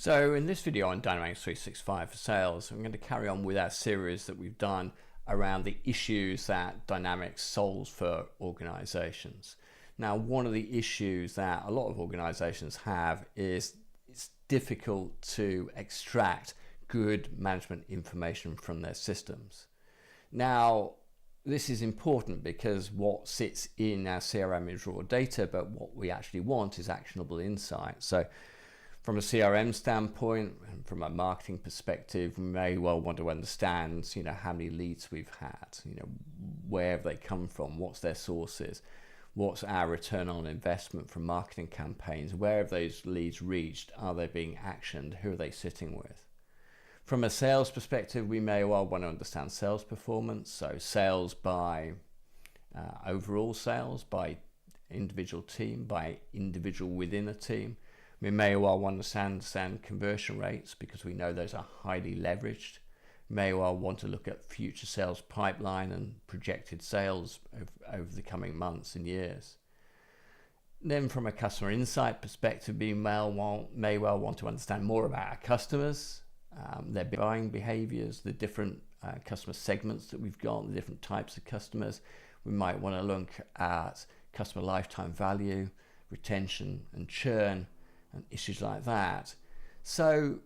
So in this video on Dynamics 365 for sales, I'm going to carry on with our series that we've done around the issues that Dynamics solves for organizations. Now, one of the issues that a lot of organizations have is it's difficult to extract good management information from their systems. Now, this is important because what sits in our CRM is raw data, but what we actually want is actionable insight. So from a CRM standpoint and from a marketing perspective, we may well want to understand, how many leads we've had, where have they come from, what's their sources, what's our return on investment from marketing campaigns, where have those leads reached, are they being actioned, who are they sitting with. From a sales perspective, we may well want to understand sales performance, so sales by overall sales, by individual team, by individual within a team. We may well want to understand conversion rates because we know those are highly leveraged. We may well want to look at future sales pipeline and projected sales over the coming months and years. Then from a customer insight perspective, we may well want to understand more about our customers, their buying behaviors, the different customer segments that we've got, the different types of customers. We might want to look at customer lifetime value, retention and churn, and issues like that. So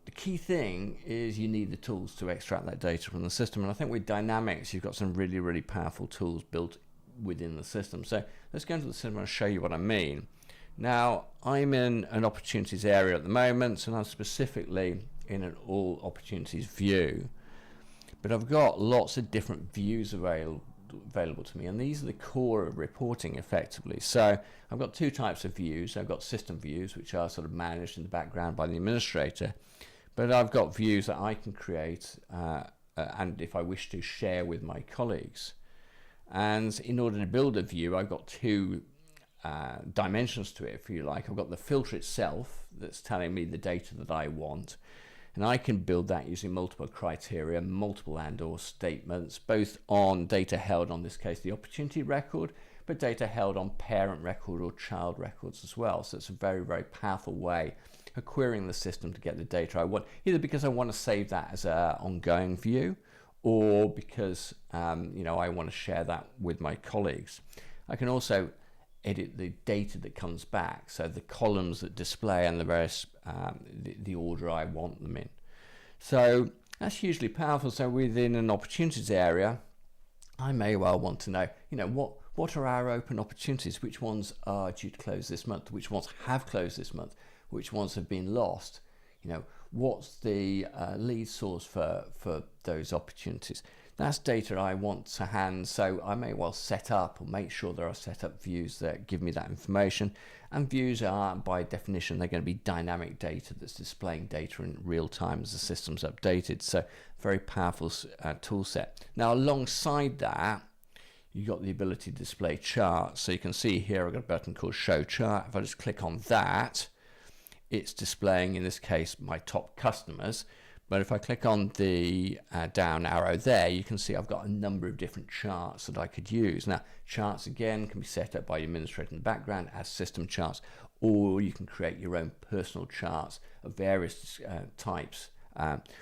the key thing is you need the tools to extract that data from the system. And I think with Dynamics, you've got some really, really powerful tools built within the system. So let's go into the system and show you what I mean. Now, I'm in an opportunities area at the moment, and I'm specifically in an all opportunities view. But I've got lots of different views available to me, and these are the core of reporting effectively. So I've got two types of views. I've got system views, which are sort of managed in the background by the administrator, but I've got views that I can create and if I wish to share with my colleagues. And in order to build a view, I've got two dimensions to it, if you like. I've got the filter itself that's telling me the data that I want, and I can build that using multiple criteria, multiple and/or statements, both on data held, on this case, the opportunity record, but data held on parent record or child records as well. So it's a very, very powerful way of querying the system to get the data I want, either because I want to save that as an ongoing view, or because I want to share that with my colleagues. I can also edit the data that comes back, so the columns that display and the various the order I want them in. So that's hugely powerful. So within an opportunities area, I may well want to know, what are our open opportunities? Which ones are due to close this month? Which ones have closed this month? Which ones have been lost? What's the lead source for those opportunities? That's data I want to hand, so I may well set up or make sure there are set up views that give me that information. And views are, by definition, they're going to be dynamic data that's displaying data in real time as the system's updated. So very powerful tool set. Now, alongside that, you've got the ability to display charts. So you can see here I've got a button called Show Chart. If I just click on that, it's displaying, in this case, my top customers. But if I click on the down arrow there, you can see I've got a number of different charts that I could use. Now, charts, again, can be set up by the administrator in the background as system charts, or you can create your own personal charts of various types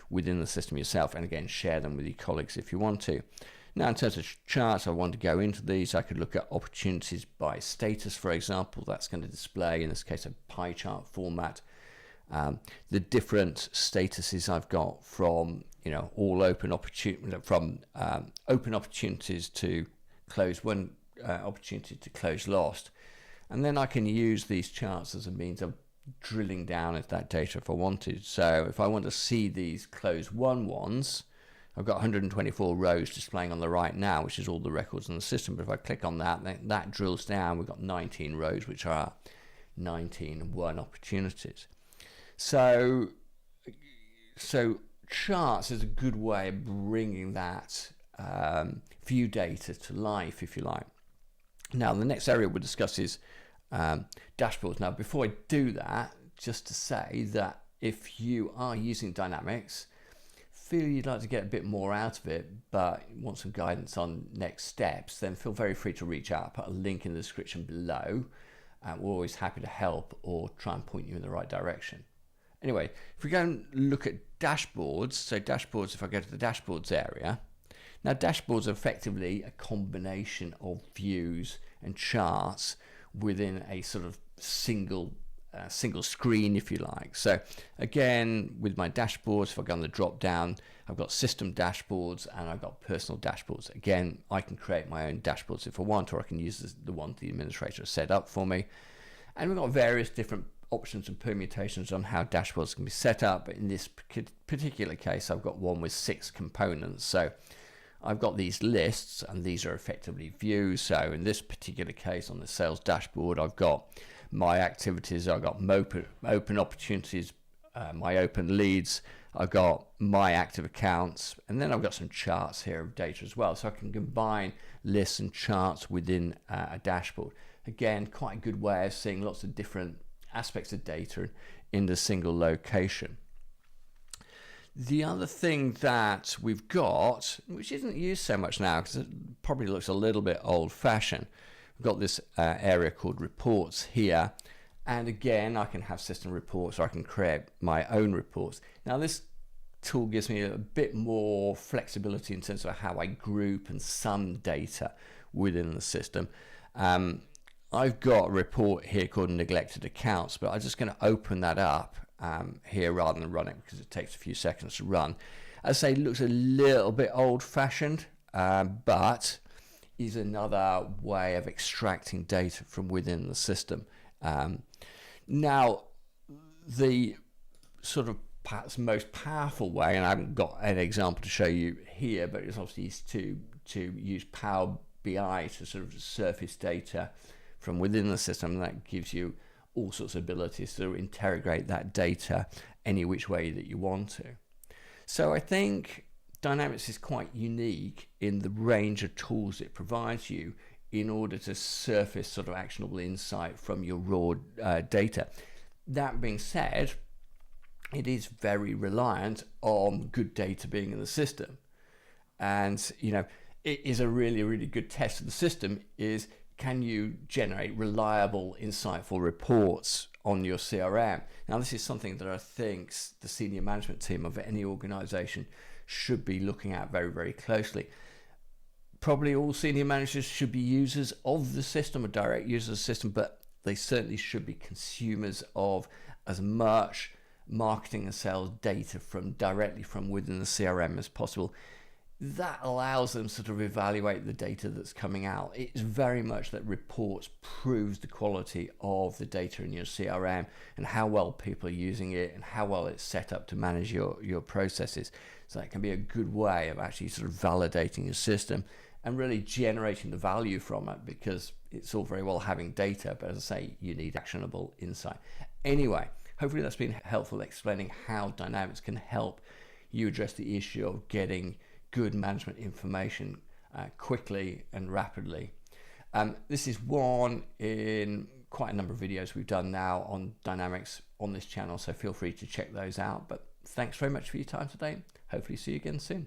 within the system yourself, and again, share them with your colleagues if you want to. Now, in terms of charts, I want to go into these. I could look at opportunities by status, for example. That's going to display, in this case, a pie chart format. The different statuses I've got from all open opportunity, from open opportunities to close one opportunity to close lost, and then I can use these charts as a means of drilling down into that data if I wanted. So if I want to see these close won ones, I've got 124 rows displaying on the right now, which is all the records in the system. But if I click on that, then that drills down. We've got 19 rows, which are 19 won opportunities. So charts is a good way of bringing that view data to life, if you like. Now, the next area we'll discuss is dashboards. Now, before I do that, just to say that if you are using Dynamics, feel you'd like to get a bit more out of it, but want some guidance on next steps, then feel very free to reach out. I'll put a link in the description below. We're always happy to help or try and point you in the right direction. Anyway, if we go and look at dashboards, so dashboards, if I go to the dashboards area, now dashboards are effectively a combination of views and charts within a sort of single screen, if you like. So again, with my dashboards, if I go on the drop down, I've got system dashboards and I've got personal dashboards. Again, I can create my own dashboards if I want, or I can use the one the administrator has set up for me. And we've got various different options and permutations on how dashboards can be set up. But in this particular case, I've got one with 6 components. So I've got these lists, and these are effectively views. So in this particular case, on the sales dashboard, I've got my activities, I've got my open opportunities, my open leads, I've got my active accounts, and then I've got some charts here of data as well. So I can combine lists and charts within a dashboard. Again, quite a good way of seeing lots of different aspects of data in the single location. The other thing that we've got, which isn't used so much now because it probably looks a little bit old-fashioned, we've got this area called reports here. And again, I can have system reports, or I can create my own reports. Now, this tool gives me a bit more flexibility in terms of how I group and sum data within the system. I've got a report here called neglected accounts, but I'm just going to open that up here rather than run it because it takes a few seconds to run. As I say, it looks a little bit old-fashioned, but is another way of extracting data from within the system. Now, the sort of perhaps most powerful way, and I haven't got an example to show you here, but it's obviously to use Power BI to sort of surface data from within the system, and that gives you all sorts of abilities to interrogate that data any which way that you want to. So I think Dynamics is quite unique in the range of tools it provides you in order to surface sort of actionable insight from your raw data. That being said, it is very reliant on good data being in the system. And, you know, it is a really, really good test of the system is, can you generate reliable, insightful reports on your CRM? Now, this is something that I think the senior management team of any organization should be looking at very, very closely. Probably all senior managers should be users of the system or direct users of the system, but they certainly should be consumers of as much marketing and sales data directly from within the CRM as possible. That allows them sort of evaluate the data that's coming out. It's very much that reports proves the quality of the data in your CRM and how well people are using it and how well it's set up to manage your processes. So that can be a good way of actually sort of validating your system and really generating the value from it, because it's all very well having data, but as I say, you need actionable insight. Anyway, hopefully that's been helpful explaining how Dynamics can help you address the issue of getting good management information quickly and rapidly. This is one in quite a number of videos we've done now on Dynamics on this channel, so feel free to check those out. But thanks very much for your time today. Hopefully see you again soon.